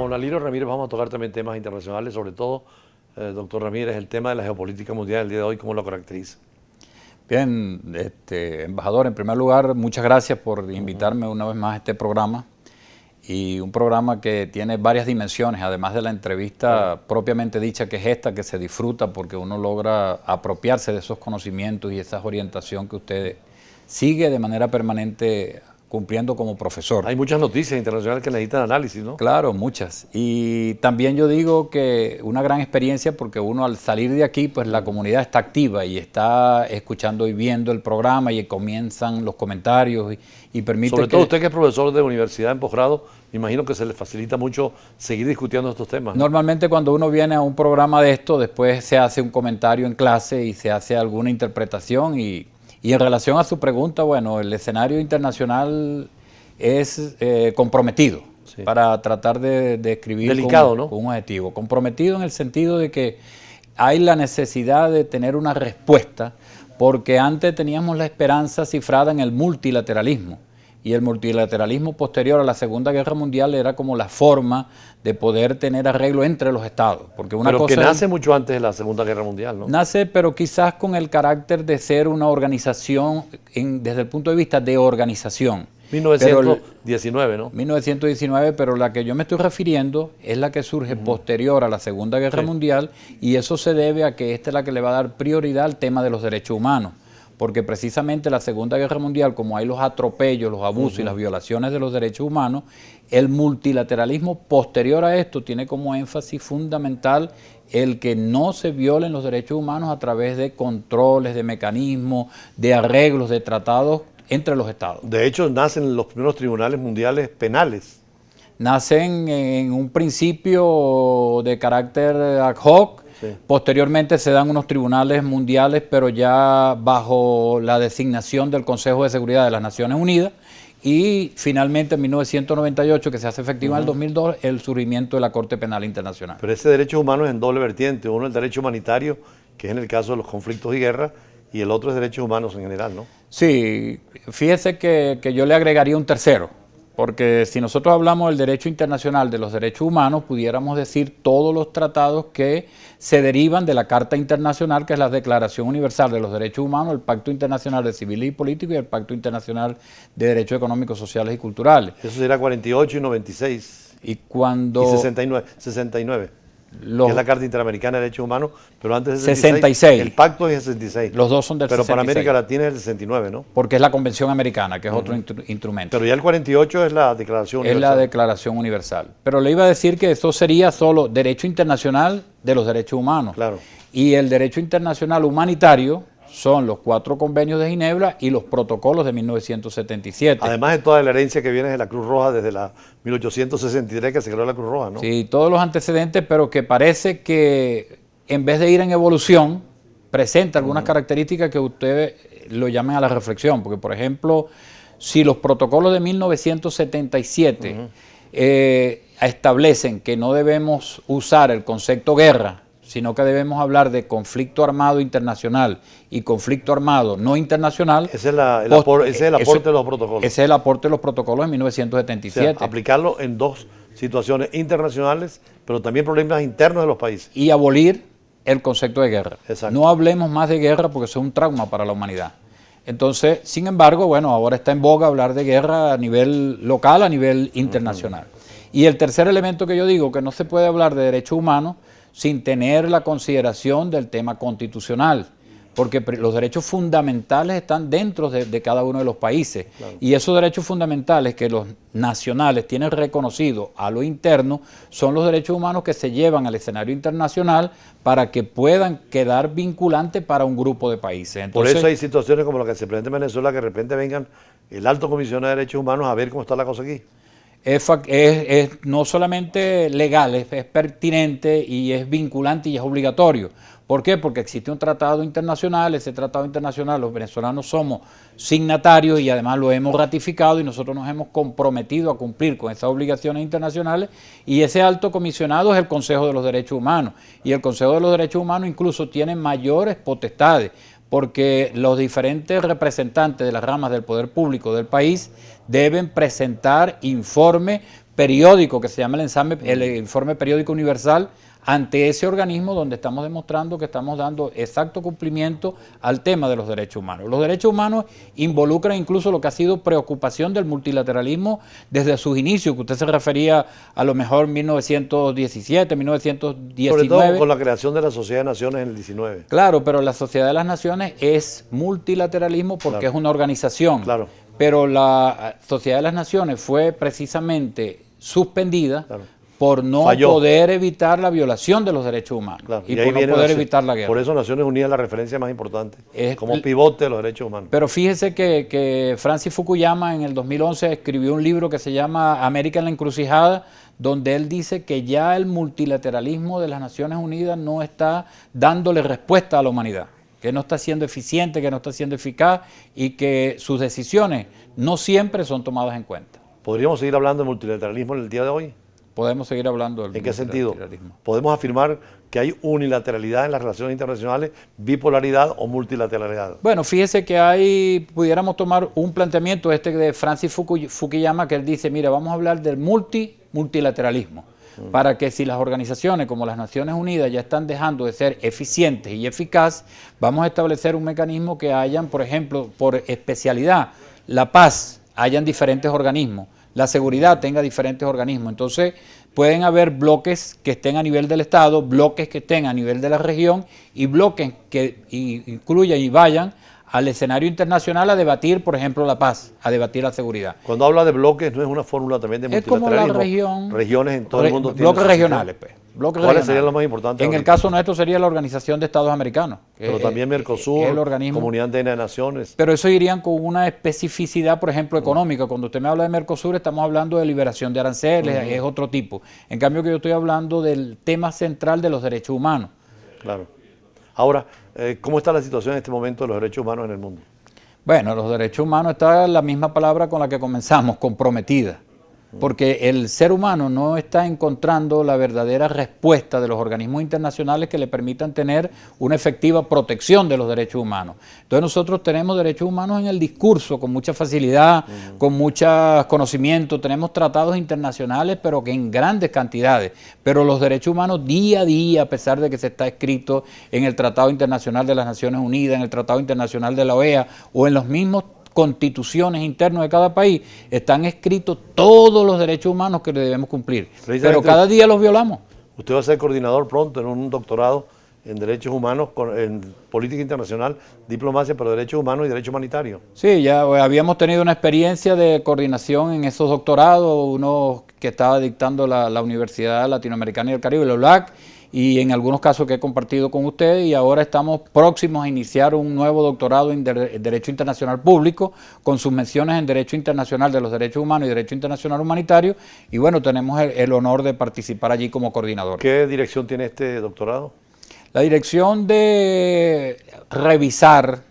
don Alirio Ramírez vamos a tocar también temas internacionales, sobre todo, doctor Ramírez, el tema de la geopolítica mundial el día de hoy, ¿cómo lo caracteriza? Bien, embajador, en primer lugar, muchas gracias por invitarme una vez más a este programa. Y un programa que tiene varias dimensiones, además de la entrevista propiamente dicha, que es esta, que se disfruta porque uno logra apropiarse de esos conocimientos y esa orientación que usted sigue de manera permanente cumpliendo como profesor. Hay muchas noticias internacionales que necesitan análisis, ¿no? Claro, muchas. Y también yo digo que una gran experiencia porque uno al salir de aquí, pues la comunidad está activa y está escuchando y viendo el programa y comienzan los comentarios y permite Sobre todo usted que es profesor de universidad en posgrado, me imagino que se le facilita mucho seguir discutiendo estos temas, ¿no? Normalmente cuando uno viene a un programa de esto, después se hace un comentario en clase y se hace alguna interpretación y en relación a su pregunta, bueno, el escenario internacional es comprometido, sí, para tratar de escribir delicado, ¿no? Con un objetivo. Comprometido en el sentido de que hay la necesidad de tener una respuesta, porque antes teníamos la esperanza cifrada en el multilateralismo. Y el multilateralismo posterior a la Segunda Guerra Mundial era como la forma de poder tener arreglo entre los estados. Porque una pero cosa que nace mucho antes de la Segunda Guerra Mundial, ¿no? Nace, pero quizás con el carácter de ser una organización desde el punto de vista de organización. 1919, ¿no? 1919, pero la que yo me estoy refiriendo es la que surge posterior a la Segunda Guerra Mundial, y eso se debe a que esta es la que le va a dar prioridad al tema de los derechos humanos. Porque precisamente la Segunda Guerra Mundial, como hay los atropellos, los abusos y las violaciones de los derechos humanos, el multilateralismo posterior a esto tiene como énfasis fundamental el que no se violen los derechos humanos a través de controles, de mecanismos, de arreglos, de tratados entre los estados. De hecho, nacen los primeros tribunales mundiales penales. Nacen en un principio de carácter ad hoc. Sí. Posteriormente se dan unos tribunales mundiales, pero ya bajo la designación del Consejo de Seguridad de las Naciones Unidas, y finalmente en 1998, que se hace efectivo en el 2002, el surgimiento de la Corte Penal Internacional. Pero ese derecho humano es en doble vertiente, uno el derecho humanitario, que es en el caso de los conflictos y guerras, y el otro es derechos humanos en general, ¿no? Sí, fíjese que yo le agregaría un tercero. Porque si nosotros hablamos del derecho internacional de los derechos humanos, pudiéramos decir todos los tratados que se derivan de la Carta Internacional, que es la Declaración Universal de los Derechos Humanos, el Pacto Internacional de Civiles y Políticos y el Pacto Internacional de Derechos Económicos, Sociales y Culturales. Eso será 48 y 96. Y cuando... Y 69. Que es la Carta Interamericana de Derechos Humanos, pero antes de 66. El pacto es 66. Los dos son del 66. Pero para América Latina es el 69, ¿no? Porque es la Convención Americana, que es otro instrumento. Pero ya el 48 es la Declaración Universal. Es la Declaración Universal. Pero le iba a decir que eso sería solo derecho internacional de los derechos humanos. Claro. Y el derecho internacional humanitario son los 4 convenios de Ginebra y los protocolos de 1977. Además de toda la herencia que viene de la Cruz Roja desde la 1863 que se creó la Cruz Roja, ¿no? Sí, todos los antecedentes, pero que parece que en vez de ir en evolución, presenta algunas características que ustedes lo llamen a la reflexión. Porque, por ejemplo, si los protocolos de 1977 establecen que no debemos usar el concepto guerra, sino que debemos hablar de conflicto armado internacional y conflicto armado no internacional. Ese es el aporte de los protocolos. Ese es el aporte de los protocolos en 1977. O sea, aplicarlo en dos situaciones internacionales, pero también problemas internos de los países. Y abolir el concepto de guerra. Exacto. No hablemos más de guerra porque eso es un trauma para la humanidad. Entonces, sin embargo, bueno, ahora está en boga hablar de guerra a nivel local, a nivel internacional. Y el tercer elemento que yo digo, que no se puede hablar de derechos humanos sin tener la consideración del tema constitucional, porque los derechos fundamentales están dentro de cada uno de los países. Claro. Y esos derechos fundamentales que los nacionales tienen reconocido a lo interno son los derechos humanos que se llevan al escenario internacional para que puedan quedar vinculantes para un grupo de países. Entonces, por eso hay situaciones como la que se presenta en Venezuela, que de repente vengan el alto comisionado de derechos humanos a ver cómo está la cosa aquí. Es no solamente legal, es pertinente y es vinculante y es obligatorio. ¿Por qué? Porque existe un tratado internacional, ese tratado internacional los venezolanos somos signatarios y además lo hemos ratificado y nosotros nos hemos comprometido a cumplir con esas obligaciones internacionales, y ese alto comisionado es el Consejo de los Derechos Humanos, y el Consejo de los Derechos Humanos incluso tiene mayores potestades, porque los diferentes representantes de las ramas del poder público del país deben presentar informes periódico que se llama el Informe Periódico Universal, ante ese organismo donde estamos demostrando que estamos dando exacto cumplimiento al tema de los derechos humanos. Los derechos humanos involucran incluso lo que ha sido preocupación del multilateralismo desde sus inicios, que usted se refería a lo mejor 1917, 1919. Sobre todo con la creación de la Sociedad de Naciones en el 19. Claro, pero la Sociedad de las Naciones es multilateralismo porque es una organización. Claro. Pero la Sociedad de las Naciones fue precisamente suspendida por no poder evitar la violación de los derechos humanos y por no poder evitar la guerra. Por eso Naciones Unidas es la referencia más importante, como pivote de los derechos humanos. Pero fíjese que Francis Fukuyama en el 2011 escribió un libro que se llama América en la encrucijada, donde él dice que ya el multilateralismo de las Naciones Unidas no está dándole respuesta a la humanidad, que no está siendo eficiente, que no está siendo eficaz y que sus decisiones no siempre son tomadas en cuenta. ¿Podríamos seguir hablando de multilateralismo en el día de hoy? Podemos seguir hablando del multilateralismo. ¿En qué sentido? ¿Podemos afirmar que hay unilateralidad en las relaciones internacionales, bipolaridad o multilateralidad? Bueno, fíjese que pudiéramos tomar un planteamiento de Francis Fukuyama, que él dice, mira, vamos a hablar del multilateralismo, para que si las organizaciones como las Naciones Unidas ya están dejando de ser eficientes y eficaces, vamos a establecer un mecanismo que hayan, por ejemplo, por especialidad, la paz, hayan diferentes organismos, la seguridad tenga diferentes organismos. Entonces pueden haber bloques que estén a nivel del Estado, bloques que estén a nivel de la región y bloques que incluyan y vayan al escenario internacional a debatir, por ejemplo, la paz, a debatir la seguridad. Cuando habla de bloques, ¿no es una fórmula también de multilateralismo? Es como la región. Regiones en todo el mundo. Bloques regionales, pues. ¿Cuáles serían los más importantes? En el caso nuestro sería la Organización de Estados Americanos. Pero también Mercosur, el organismo, Comunidad Andina de Naciones. Pero eso irían con una especificidad, por ejemplo, económica. Cuando usted me habla de Mercosur, estamos hablando de liberación de aranceles, es otro tipo. En cambio, que yo estoy hablando del tema central de los derechos humanos. Claro. Ahora, ¿cómo está la situación en este momento de los derechos humanos en el mundo? Bueno, los derechos humanos está la misma palabra con la que comenzamos, comprometida. Porque el ser humano no está encontrando la verdadera respuesta de los organismos internacionales que le permitan tener una efectiva protección de los derechos humanos. Entonces nosotros tenemos derechos humanos en el discurso con mucha facilidad, con mucho conocimiento, tenemos tratados internacionales pero que en grandes cantidades, pero los derechos humanos día a día, a pesar de que se está escrito en el Tratado Internacional de las Naciones Unidas, en el Tratado Internacional de la OEA o en los mismos constituciones internas de cada país, están escritos todos los derechos humanos que debemos cumplir, pero cada día los violamos. Usted va a ser coordinador pronto en un doctorado en derechos humanos, en política internacional, diplomacia, pero derechos humanos y derecho humanitario. Sí, ya habíamos tenido una experiencia de coordinación en esos doctorados, uno que estaba dictando la Universidad Latinoamericana y del Caribe, la ULAC, y en algunos casos que he compartido con ustedes, y ahora estamos próximos a iniciar un nuevo doctorado en Derecho Internacional Público, con sus menciones en Derecho Internacional de los Derechos Humanos y Derecho Internacional Humanitario, y bueno, tenemos el honor de participar allí como coordinador. ¿Qué dirección tiene este doctorado? La dirección de revisar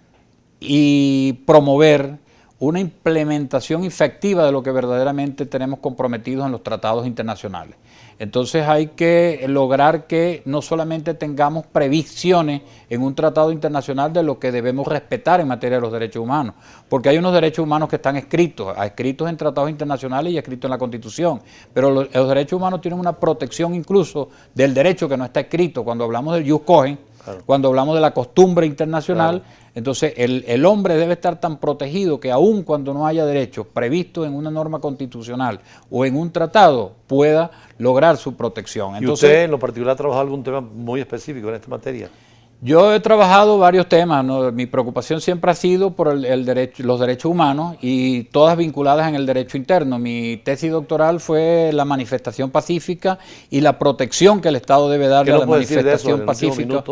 y promover una implementación efectiva de lo que verdaderamente tenemos comprometidos en los tratados internacionales. Entonces hay que lograr que no solamente tengamos previsiones en un tratado internacional de lo que debemos respetar en materia de los derechos humanos, porque hay unos derechos humanos que están escritos en tratados internacionales y escritos en la Constitución, pero los derechos humanos tienen una protección incluso del derecho que no está escrito. Cuando hablamos del jus cogens, cuando hablamos de la costumbre internacional, entonces el hombre debe estar tan protegido que aun cuando no haya derechos previstos en una norma constitucional o en un tratado, pueda lograr su protección. Entonces, ¿y usted en lo particular ha trabajado algún tema muy específico en esta materia? Yo he trabajado varios temas, ¿no? Mi preocupación siempre ha sido por los derechos humanos y todas vinculadas en el derecho interno. Mi tesis doctoral fue la manifestación pacífica y la protección que el Estado debe darle a la manifestación pacífica.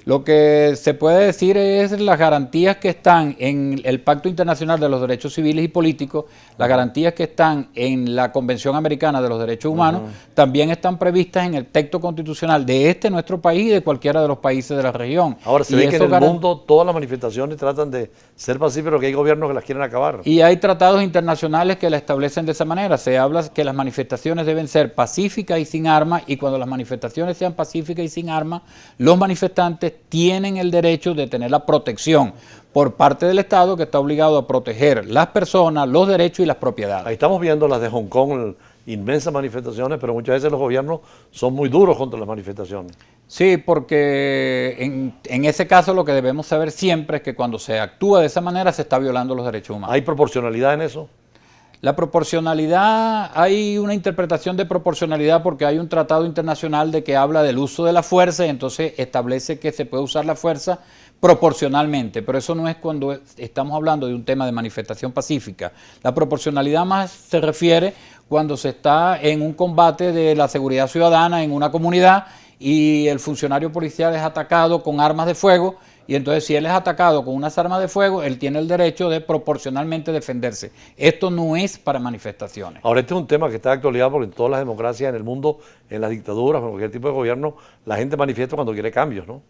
Lo que se puede decir es las garantías que están en el Pacto Internacional de los Derechos Civiles y Políticos, las garantías que están en la Convención Americana de los Derechos Humanos, también están previstas en el texto constitucional de nuestro país y de cualquiera de los países de la región. Ahora, se ve que en el mundo todas las manifestaciones tratan de ser pacíficas, pero que hay gobiernos que las quieren acabar. Y hay tratados internacionales que la establecen de esa manera. Se habla que las manifestaciones deben ser pacíficas y sin armas, y cuando las manifestaciones sean pacíficas y sin armas, los manifestantes tienen el derecho de tener la protección por parte del Estado, que está obligado a proteger las personas, los derechos y las propiedades. Ahí estamos viendo las de Hong Kong, inmensas manifestaciones, pero muchas veces los gobiernos son muy duros contra las manifestaciones. Sí, porque en ese caso lo que debemos saber siempre es que cuando se actúa de esa manera se está violando los derechos humanos. ¿Hay proporcionalidad en eso? La proporcionalidad, hay una interpretación de proporcionalidad porque hay un tratado internacional de que habla del uso de la fuerza y entonces establece que se puede usar la fuerza proporcionalmente, pero eso no es cuando estamos hablando de un tema de manifestación pacífica. La proporcionalidad más se refiere cuando se está en un combate de la seguridad ciudadana en una comunidad y el funcionario policial es atacado con armas de fuego, y entonces si él es atacado con unas armas de fuego, él tiene el derecho de proporcionalmente defenderse. Esto no es para manifestaciones. Ahora, este es un tema que está de actualidad porque en todas las democracias en el mundo, en las dictaduras, en cualquier tipo de gobierno, la gente manifiesta cuando quiere cambios, ¿no?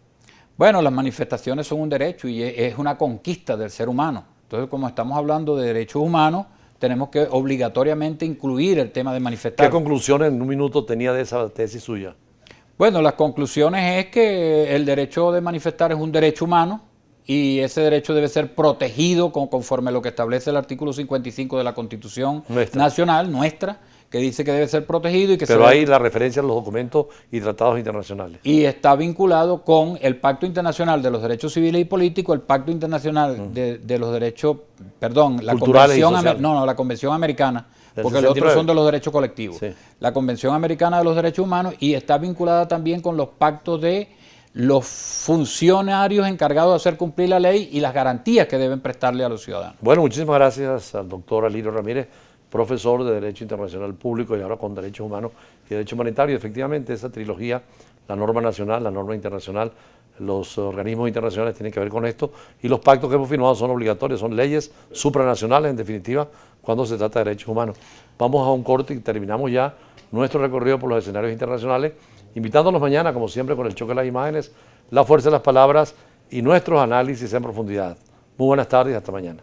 Bueno, las manifestaciones son un derecho y es una conquista del ser humano. Entonces, como estamos hablando de derechos humanos, tenemos que obligatoriamente incluir el tema de manifestar. ¿Qué conclusiones en un minuto tenía de esa tesis suya? Bueno, las conclusiones es que el derecho de manifestar es un derecho humano y ese derecho debe ser protegido conforme a lo que establece el artículo 55 de la Constitución Nacional, nuestra, que dice que debe ser protegido y que Pero hay la referencia a los documentos y tratados internacionales. Y está vinculado con el Pacto Internacional de los Derechos Civiles y Políticos, el Pacto Internacional de los Derechos, perdón, la Convención, la Convención Americana, porque los otros son de los derechos colectivos. Sí. La Convención Americana de los Derechos Humanos y está vinculada también con los pactos de los funcionarios encargados de hacer cumplir la ley y las garantías que deben prestarle a los ciudadanos. Bueno, muchísimas gracias al doctor Alirio Ramírez, profesor de Derecho Internacional Público y ahora con Derechos Humanos y Derecho Humanitario. Efectivamente, esa trilogía, la norma nacional, la norma internacional, los organismos internacionales tienen que ver con esto y los pactos que hemos firmado son obligatorios, son leyes supranacionales en definitiva cuando se trata de derechos humanos. Vamos a un corte y terminamos ya nuestro recorrido por los escenarios internacionales, invitándolos mañana, como siempre, con el choque de las imágenes, la fuerza de las palabras y nuestros análisis en profundidad. Muy buenas tardes, hasta mañana.